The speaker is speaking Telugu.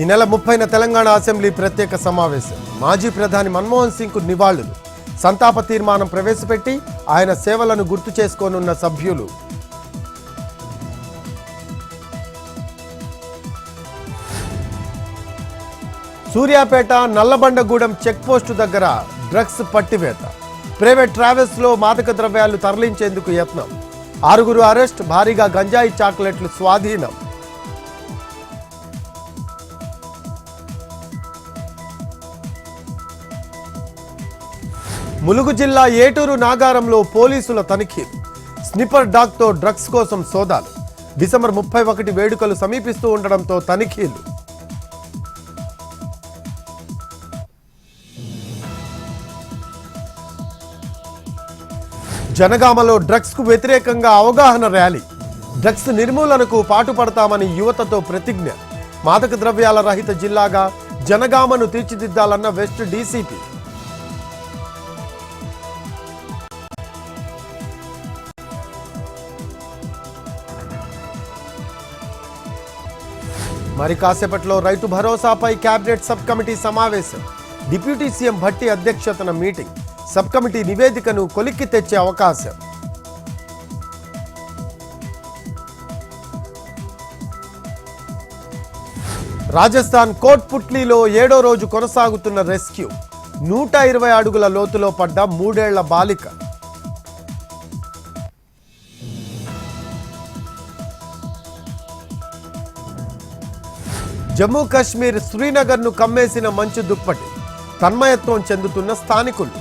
ఈ నెల 30న తెలంగాణ అసెంబ్లీ ప్రత్యేక సమావేశం. మాజీ ప్రధాని మన్మోహన్ సింగ్కు నివాళులు. సంతాప తీర్మానం ప్రవేశపెట్టి ఆయన సేవలను గుర్తు చేసుకోనున్న సభ్యులు. సూర్యాపేట నల్లబండగూడెం చెక్పోస్టు దగ్గర డ్రగ్స్ పట్టివేత. ప్రైవేట్ ట్రావెల్స్లో మాదక ద్రవ్యాలు తరలించేందుకు యత్నం. 6 అరెస్ట్, భారీగా గంజాయి చాక్లెట్లు స్వాధీనం. ములుగు జిల్లా ఏటూరు నాగారంలో పోలీసుల తనిఖీ. స్నిపర్ డాగ్తో డ్రగ్స్ కోసం సోదాలు. డిసెంబర్ 31 వేడుకలు సమీపిస్తూ ఉండడంతో తనిఖీలు. జనగామలో డ్రగ్స్కు వ్యతిరేకంగా అవగాహన ర్యాలీ. డ్రగ్స్ నిర్మూలనకు పాటుపడతామని యువతతో ప్రతిజ్ఞ. మాదక ద్రవ్యాల రహిత జిల్లాగా జనగామను తీర్చిదిద్దాలన్న వెస్ట్ డీసీపీ. మరి కాసేపట్లో రైతు భరోసాపై కేబినెట్ సబ్ కమిటీ సమావేశం. డిప్యూటీ సీఎం భట్టి అధ్యక్షతన మీటింగ్. సబ్ కమిటీ నివేదికను కొలిక్కి తెచ్చే అవకాశం. రాజస్థాన్ కోట్పుట్లీలో 7వ రోజు కొనసాగుతున్న రెస్క్యూ. 120 అడుగుల లోతులో పడ్డ 3 ఏళ్ల బాలిక. జమ్మూ కాశ్మీర్ శ్రీనగర్ను కమ్మేసిన మంచు దుప్పటి. తన్మయత్వం చెందుతున్న స్థానికులు.